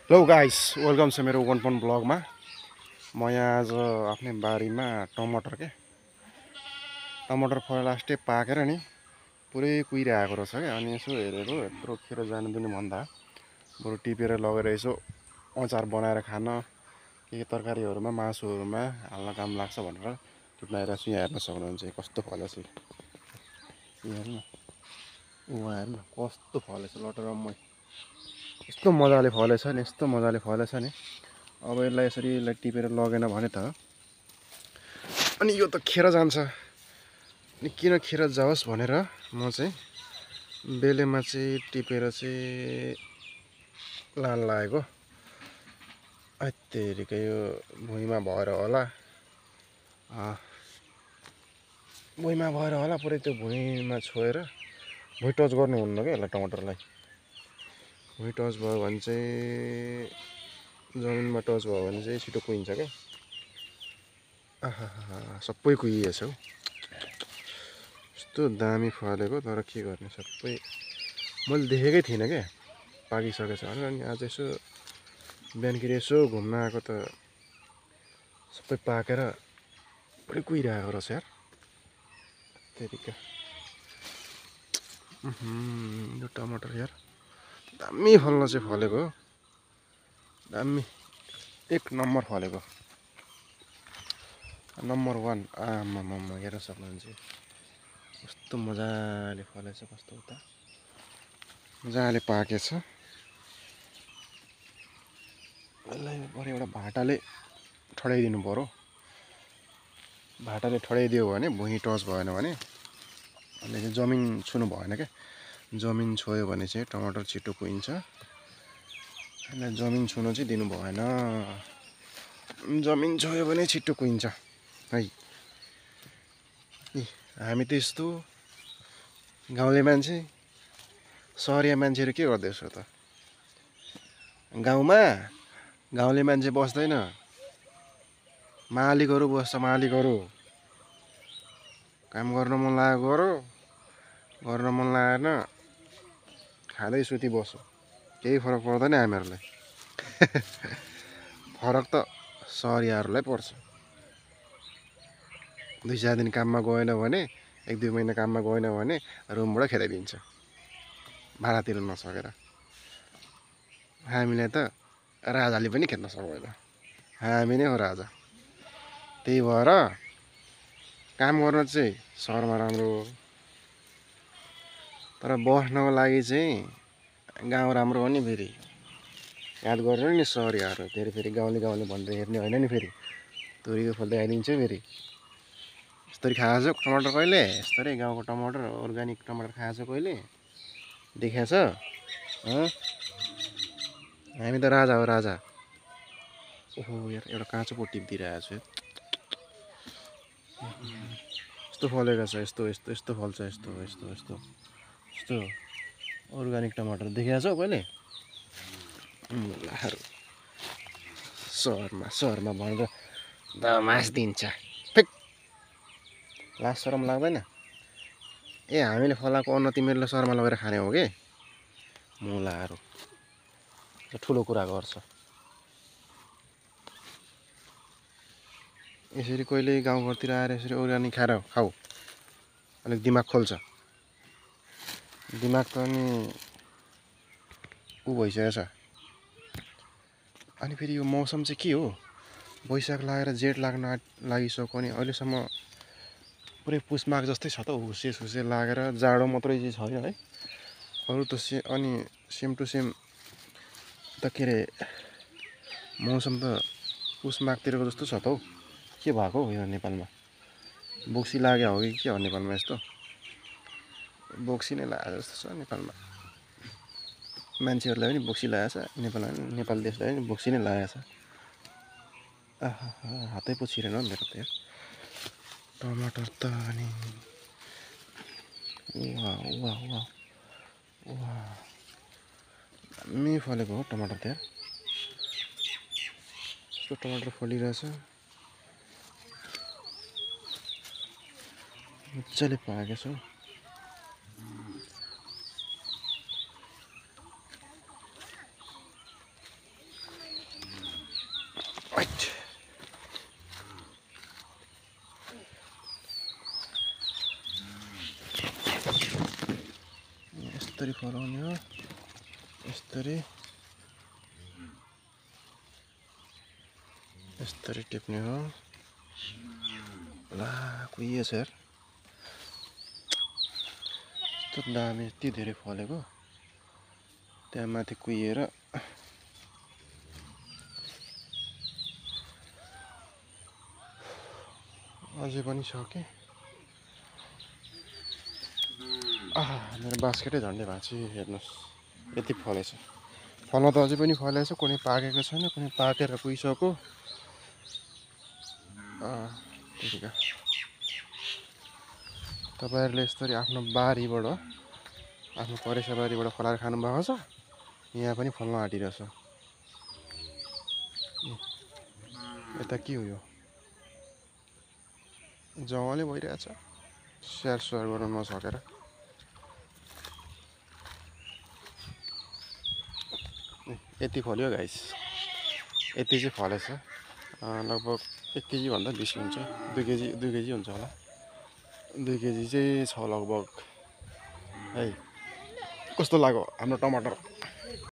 Hello guys welcome छ मेरो वन पन ब्लगमा। म यहाँ आज आफ्नै बारीमा टमाटर फल लास्टै पाकेर नि पुरै कुहिरहेको रहेछ क्या। अनि यसो हेरेको यत्रो खेर जानु पनि भन्दा बरु टिपेर लगेर यसो अचार बनाएर खान के तरकारीहरूमा मासुहरूमा हाल्न काम लाग्छ भनेर टिप्न आइरहेको छु। यहाँ हेर्न सक्नुहुन्छ कस्तो फलेछ। हेर्नु उहाँ हेर्नु कस्तो फलेछ लटरम्मै। यस्तो मजाले फलेछ नि, यस्तो मजाले फलेछ नि। अब यसलाई टिपेर लगेन भने त अनि यो त खेर जान्छ। अनि किन खेर जाओस् भनेर म चाहिँ बेलेमा चाहिँ टिपेर चाहिँ लान लागेको। अत्तेरिकै यो भुइँमा भएर होला, पुरै त्यो भुइँमा छोएर भुइँ टच गर्नुहुन्न क्या यसलाई, टमाटरलाई। भुइँ टच भयो भने चाहिँ जमिनमा टच भयो भने चाहिँ छिटो कुहिन्छ क्या। आहा सबै कुहिएछ हौ। यस्तो दामी फलेको, तर के गर्ने, सबै मैले देखेकै थिइनँ क्या पाकिसकेछ भनेर। अनि आज यसो बिहानखेरि यसो घुम्न आएको त सबै पाकेर पुरै कुहिरहेको रहेछ यार। त्यतिका यो टमाटर यार दामी फल्न चाहिँ फलेको हो, दामी एक नम्बर फलेको, नम्बर 1। आमामा हेर्न सक्नुहुन्छ कस्तो मजाले फलेछ, कस्तो उता मजाले पाकेछ। यसलाई बरु एउटा भाटाले ठडाइदिनु पर्यो। भाटाले ठडाइदियो भने भुइँ टच भएन भने अनि चाहिँ जमिन छुनु भएन क्या। जमिन छोयो भने चाहिँ टमाटर छिटो कुहिन्छ। यसलाई जमिन छुनु चाहिँ दिनु भएन, जमिन छोयो भने छिटो कुहिन्छ है। हामी त यस्तो गाउँले मान्छे, सहरिया मान्छेहरू के गर्दैछ त। गाउँमा गाउँले मान्छे बस्दैन, मालिकहरू बस्छ। मालिकहरू काम गर्न मन लाग्यो गरो, गर्न मन लागेन खाँदै सुती बस्यो, केही फरक पर्दैन हामीहरूलाई। फरक त सहरियाहरूलाई पर्छ। 2-4 दिन काममा गएन भने, 1-2 महिना काममा गएन भने रुमबाट खेदाइदिन्छ भाडा तिर्न नसकेर। हामीलाई त राजाले पनि खेद्न सक्दैन, हामी नै हो राजा। त्यही भएर काम गर्न चाहिँ सहरमा राम्रो हो, तर बस्नको लागि चाहिँ गाउँ राम्रो हो नि। फेरि याद गर्नु नि सहरियाहरू, फेरि गाउँले भनेर हेर्ने होइन नि। फेरि तोरीको फल देखाइदिन्छ फेरि। यस्तरी खाएको छ टमाटर कहिले? यस्तरी गाउँको टमाटर, अर्ग्यानिक टमाटर खाएको छ कहिले? देखाएको छ? हामी त राजा हो, राजा। ओहो यार एउटा काँचो पो टिपिदिइरहेको छु। यस्तो फलेको छ, यस्तो फल्छ, यस्तो अर्ग्यानिक टमाटर देखाएको छौ कहिले? सहरमा भनेर दमास दिन्छ। फिक लाज शरम लाग्दैन? ए हामीले फलाएको अन्न तिमीहरूले सहरमा लगेर खाने हो कि? मुलाहरू ठुलो कुरा गर्छ। यसरी कहिले गाउँघरतिर आएर यसरी अर्ग्यानिक खाएर खाऊ, अलिक दिमाग खोल्छ। दिमाग त अनि ऊ भइसकेको छ। अनि फेरि यो मौसम चाहिँ के हो, वैशाख लागेर जेठ लाग्न लागिसक्यो। अनि अहिलेसम्म पुरै पुस माघ जस्तै छ त हौ, हुसे लागेर जाडो मात्रै चाहिँ छैन है। अरू त अनि सेम टु सेम त के अरे मौसम त पुस माघतिरको जस्तो छ त हौ। के भएको हौ यो नेपालमा? बोक्सी लाग्यो हो कि के हो नेपालमा? यस्तो बोक्सी नै लागेको जस्तो छ नेपालमा। मान्छेहरूलाई पनि बोक्सी लागेको छ, नेपाल देशलाई पनि बोक्सी नै लागेको छ। आहा हातै पो छिरेन हौ मेरो त यार टमाटर त। अनि वाह दामी फलेको हो टमाटर त यार। यस्तो टमाटर फलिरहेछ, मजाले पाकेको छ। फलाउने हो यसरी टिप्ने हो ला कुहिएछ यार यस्तो दामी यति धेरै फलेको त्यहाँ माथि कुहिएर अझै पनि छ के मेरो बास्केटै झन्डै भएको छ हेर्नुहोस् यति फलेछ फल्न त अझै पनि फलेछ कुनै पाकेको छैन कुनै पाकेर कुहिसक्यो त्यतिका तपाईँहरूले यसरी आफ्नो बारीबाट आफ्नो परेसा बारीबाट फलाएर खानुभएको छ यहाँ पनि फल्न आँटिरहेछ यता के हो यो जङ्गलै भइरहेछ स्याहार सुहार गर्न नसकेर यति फल्यो गाइस यति चाहिँ फलेछ लगभग 1 केजी भन्दा बेसी हुन्छ 2 केजी हुन्छ होला 2 केजी चाहिँ छ लगभग है कस्तो लाग्यो हाम्रो टमाटर